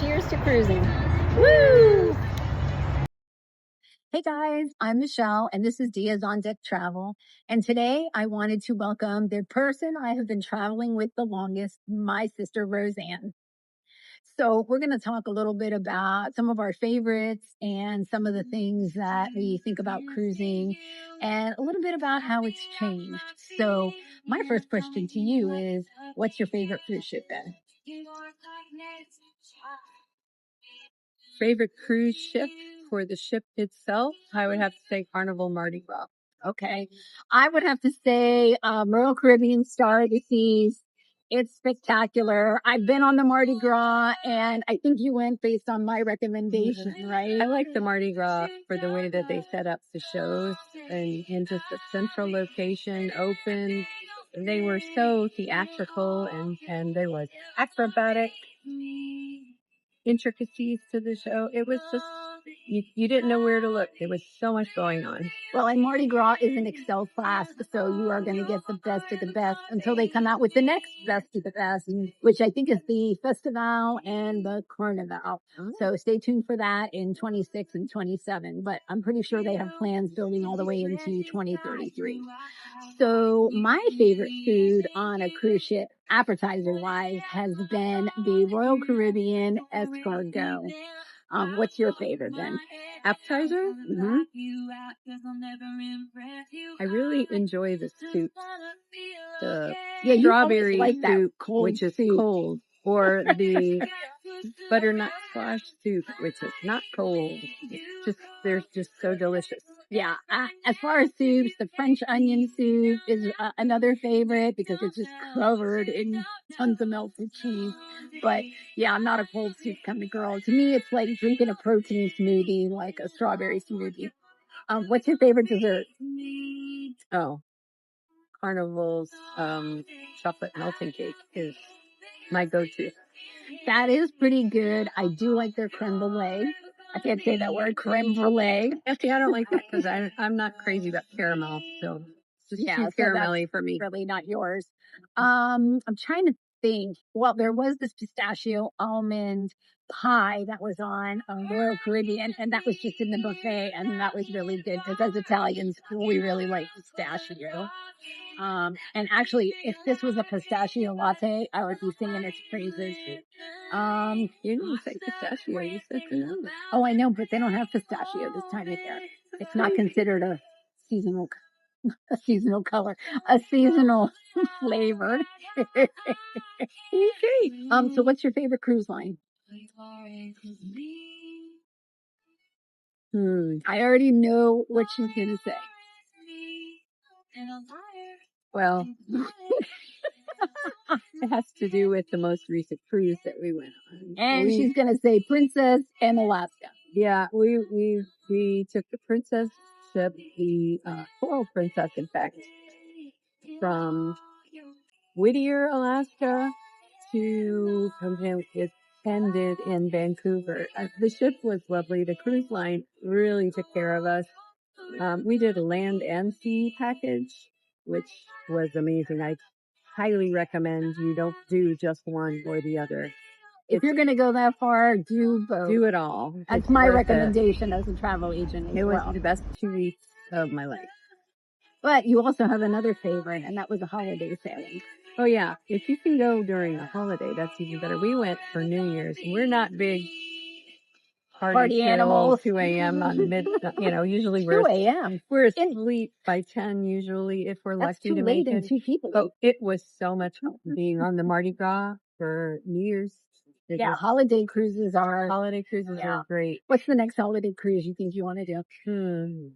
Cheers to cruising. Woo! Hey guys, I'm Michelle and this is Diaz on Deck Travel. And today I wanted to welcome the person I have been traveling with the longest, my sister Roseanne. So we're going to talk a little bit about some of our favorites and some of the things that we think about cruising and a little bit about how it's changed. So my first question to you is, what's your favorite cruise ship then? Favorite cruise ship for the ship itself, I would have to say Carnival Mardi Gras. Okay. I would have to say Royal Caribbean Star of the Seas. It's spectacular. I've been on the Mardi Gras, and I think you went based on my recommendation, right? I like the Mardi Gras for the way that they set up the shows and just the central location, open. They were so theatrical and there was acrobatic intricacies to the show. It was just, you didn't know where to look. There was so much going on. Well, and Mardi Gras is an Excel class, so you are going to get the best of the best until they come out with the next best of the best, which I think is the Festival and the Carnival. So stay tuned for that in 26 and 27. But I'm pretty sure they have plans building all the way into 2033. So my favorite food on a cruise ship, appetizer-wise, has been the Royal Caribbean escargot. What's your favorite then? Appetizer? Mm-hmm. I really enjoy the soup. The you strawberry like that soup, cold which is soup. cold, or the butternut squash soup, which is not cold. It's just, they're just so delicious. Yeah. As far as soups, the French onion soup is another favorite because it's just covered in tons of melted cheese. But yeah, I'm not a cold soup kind of girl. To me, it's like drinking a protein smoothie, like a strawberry smoothie. What's your favorite dessert? Oh, Carnival's chocolate melting cake is my go-to. That is pretty good. I do like their creme brulee. I can't say that word, creme brulee. Actually, I don't like that because I'm not crazy about caramel. So it's just too caramelly for me. Really not yours. I'm trying to think. Well, there was this pistachio almond pie that was on Royal Caribbean, and that was just in the buffet, and that was really good because as Italians, we really like pistachio. And actually, if this was a pistachio latte, I would be singing its praises. You didn't say pistachio, you said vanilla. Oh, I know, but they don't have pistachio this time of year. It's not considered a seasonal color, a seasonal flavor. Okay. So what's your favorite cruise line? I already know what she's gonna say. Well, it has to do with the most recent cruise that we went on. And she's gonna say Princess and Alaska. Yeah, we took the Princess ship, the Coral Princess, in fact, from Whittier, Alaska to it ended in Vancouver. The ship was lovely. The cruise line really took care of us. We did a land and sea package, which was amazing. I highly recommend you don't do just one or the other. If you're going to go that far, do both. Do it all. That's my recommendation as a travel agent. It was the best 2 weeks of my life. But you also have another favorite, and that was a holiday sailing. Oh, yeah. If you can go during a holiday, that's even better. We went for New Year's. We're not big party animals. 2 a.m. on usually we're 2 a.m. We're asleep by 10 usually if we're lucky to make it. 2 people. But it was so much fun being on the Mardi Gras for New Year's. Holiday cruises are great. What's the next holiday cruise you think you want to do?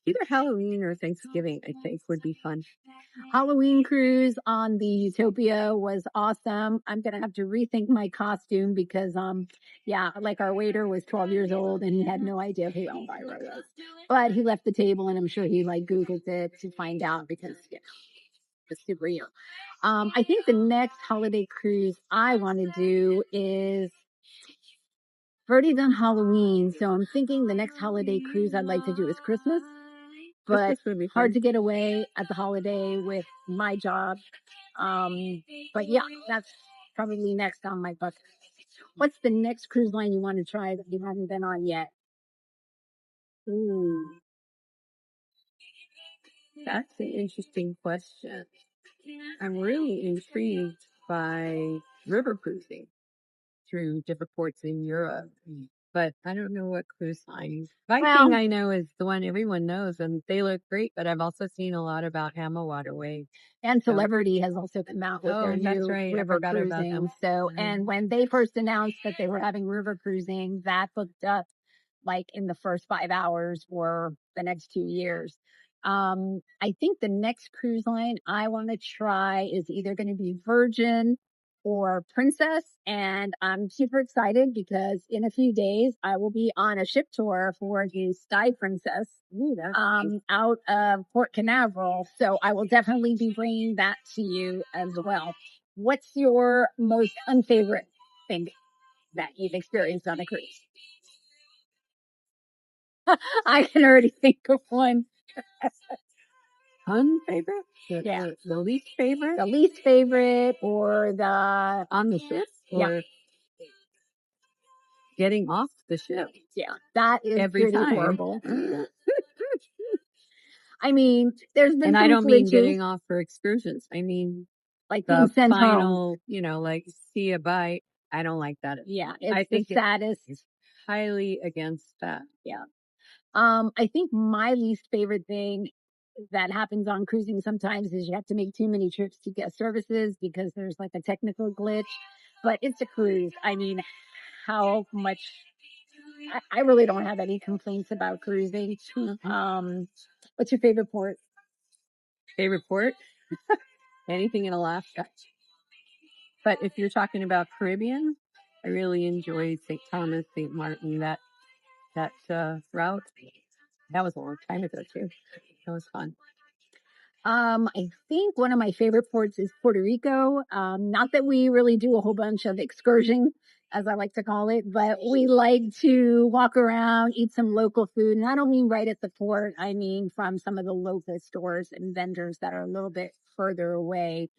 Either Halloween or Thanksgiving, I think, would be fun. Halloween cruise on the Utopia was awesome. I'm going to have to rethink my costume because, like our waiter was 12 years old and he had no idea who Elvira was. But he left the table and I'm sure he Googled it to find out because, it's super real. I think the next holiday cruise I want to do is I've already done Halloween, so I'm thinking the next holiday cruise I'd like to do is Christmas. But hard to get away at the holiday with my job. But yeah, that's probably next on my bucket. What's the next cruise line you want to try that you haven't been on yet? Ooh, that's an interesting question. I'm really intrigued by river cruising through different ports in Europe. But I don't know what cruise line. Viking, Well, I know, is the one everyone knows, and they look great. But I've also seen a lot about Hama Waterway. and So, Celebrity has also come out with their oh, that's new right. I river forgot about cruising. them. So, and when they first announced that they were having river cruising, that booked up like in the first 5 hours for the next 2 years. I think the next cruise line I want to try is either going to be Virgin or Princess. And I'm super excited because in a few days I will be on a ship tour for the Sky Princess out of Port Canaveral. So I will definitely be bringing that to you as well. What's your most unfavorite thing that you've experienced on a cruise? I can already think of one. Unfavorite? Yeah. The least favorite? The least favorite or the On the ship? Yeah. Or getting off the ship? Yeah, that is Every pretty time. horrible. I mean, there's been And some I don't mean glitches, getting off for excursions. I mean like being the sent home. final, like see you bye. I don't like that. Yeah, I it's the think saddest. it's highly against that. Yeah. I think my least favorite thing that happens on cruising sometimes is you have to make too many trips to get services because there's like a technical glitch. But it's a cruise. I mean, how much I really don't have any complaints about cruising. What's your favorite port? Favorite port? Anything in Alaska. But if you're talking about Caribbean, I really enjoyed St. Thomas, St. Martin, that route. That was a long time ago too. That was fun. I think one of my favorite ports is Puerto Rico. Not that we really do a whole bunch of excursion, as I like to call it, but we like to walk around, eat some local food. And I don't mean right at the port. I mean from some of the local stores and vendors that are a little bit further away,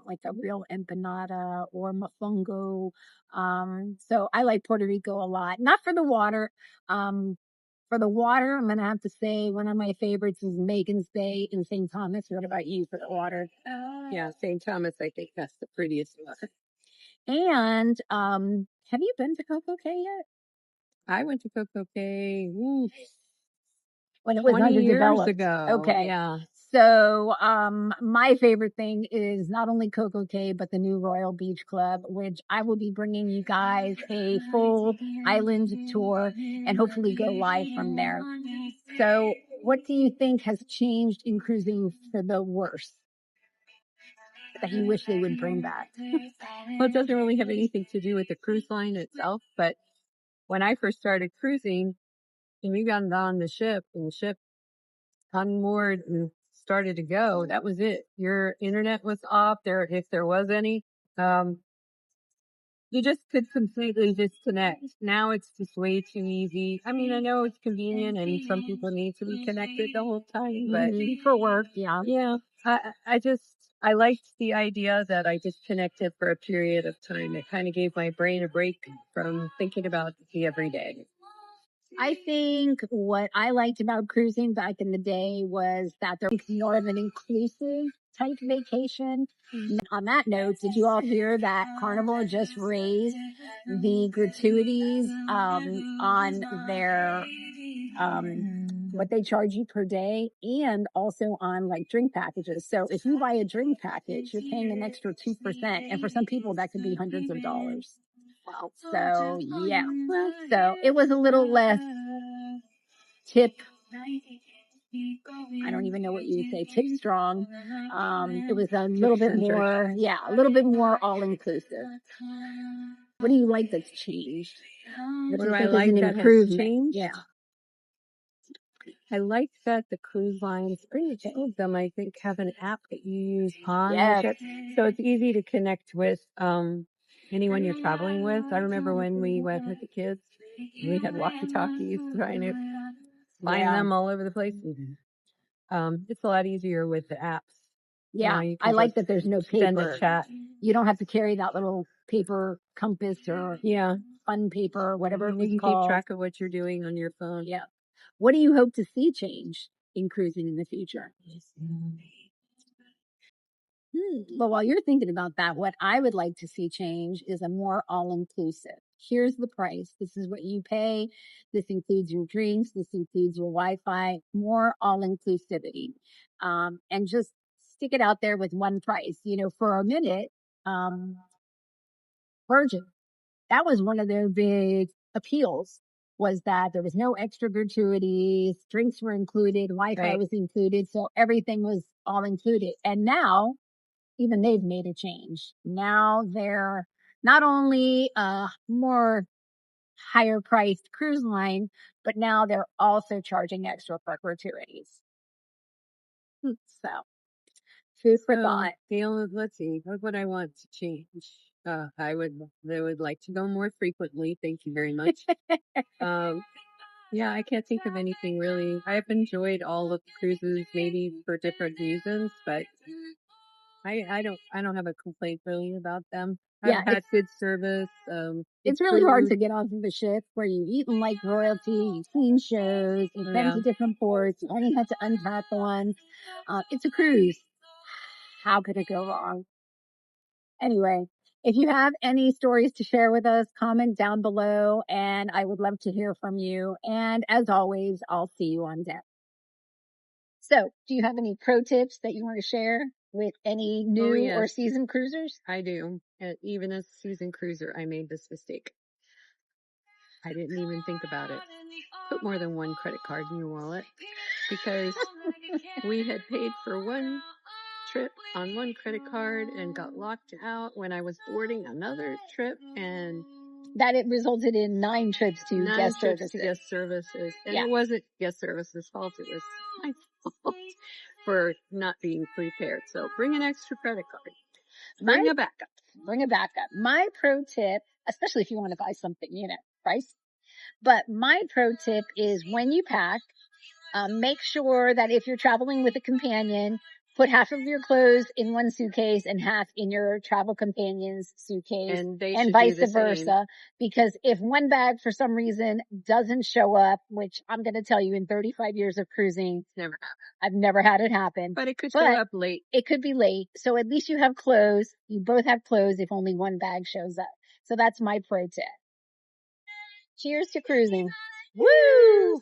like a real empanada or mofongo. So I like Puerto Rico a lot. Not for the water. For the water, I'm going to have to say one of my favorites is Megan's Bay in St. Thomas. What about you for the water? Yeah, St. Thomas, I think that's the prettiest one. And have you been to Coco Cay yet? I went to Coco Cay When it was 20 years underdeveloped. ago. Okay. Yeah. So my favorite thing is not only Coco Cay, but the new Royal Beach Club, which I will be bringing you guys a full island tour and hopefully go live from there. So what do you think has changed in cruising for the worse that you wish they would bring back? Well, it doesn't really have anything to do with the cruise line itself, but when I first started cruising and we got on the ship and the ship unmoored and started to go, that was it. Your internet was off there, if there was any. You just could completely disconnect. Now it's just way too easy. I mean, I know it's convenient and some people need to be connected the whole time, but For work, yeah. yeah, I liked the idea that I just connected for a period of time. It kind of gave my brain a break from thinking about the everyday. I think what I liked about cruising back in the day was that there was more of an inclusive type vacation. On that note, did you all hear that Carnival just raised the gratuities on their what they charge you per day and also on like drink packages. So if you buy a drink package, you're paying an extra 2%. And for some people, that could be hundreds of dollars. Wow. So yeah. So it was a little less tip. I don't even know what you would say, tip strong. It was a little bit more, a little bit more all inclusive. What do you like that's changed? What do I like that has changed? Yeah. I like that the cruise lines, pretty much all of them, I think, have an app that you use on the ship. So it's easy to connect with anyone you're traveling with. I remember when we went with the kids, we had walkie-talkies trying to find them all over the place. It's a lot easier with the apps. Yeah, you I can like just that there's no send a paper. chat. You don't have to carry that little paper compass or Yeah. fun paper, whatever it You was can keep called. track of what you're doing on your phone. Yeah. What do you hope to see change in cruising in the future? Well, while you're thinking about that, what I would like to see change is a more all-inclusive. Here's the price. This is what you pay. This includes your drinks. This includes your Wi-Fi. More all-inclusivity, and just stick it out there with one price. You know, for a minute, Virgin, that was one of their big appeals. Was that there was no extra gratuities, drinks were included, Wi-Fi Right. was included, so everything was all included. And now even they've made a change. Now they're not only a more higher priced cruise line, but now they're also charging extra for gratuities. So food for thought. Let's see, what would I want to change? I would like to go more frequently. Thank you very much. Yeah, I can't think of anything really. I've enjoyed all of the cruises, maybe for different reasons, but I don't have a complaint really about them. Yeah, I've had good service. It's really hard to get off of a ship where you eat like royalty, you've seen shows, you've been to different ports, you only had to unpack one. It's a cruise. How could it go wrong? Anyway, if you have any stories to share with us, comment down below, and I would love to hear from you. And as always, I'll see you on deck. So, do you have any pro tips that you want to share with any new or seasoned cruisers? I do. Even as a seasoned cruiser, I made this mistake. I didn't even think about it. Put more than one credit card in your wallet, because we had paid for one trip on one credit card and got locked out when I was boarding another trip, and that it resulted in 9 trips to guest services. And it wasn't guest services' fault. It was my fault for not being prepared. So bring an extra credit card. Bring a backup. My pro tip, especially if you want to buy something, price. But my pro tip is when you pack, make sure that if you're traveling with a companion, put half of your clothes in one suitcase and half in your travel companion's suitcase, and vice versa. Because if one bag for some reason doesn't show up, which I'm going to tell you in 35 years of cruising, Never happened. I've never had it happen. But it could show up late. It could be late. So at least you have clothes. You both have clothes if only one bag shows up. So that's my pro tip. Cheers to cruising. Woo!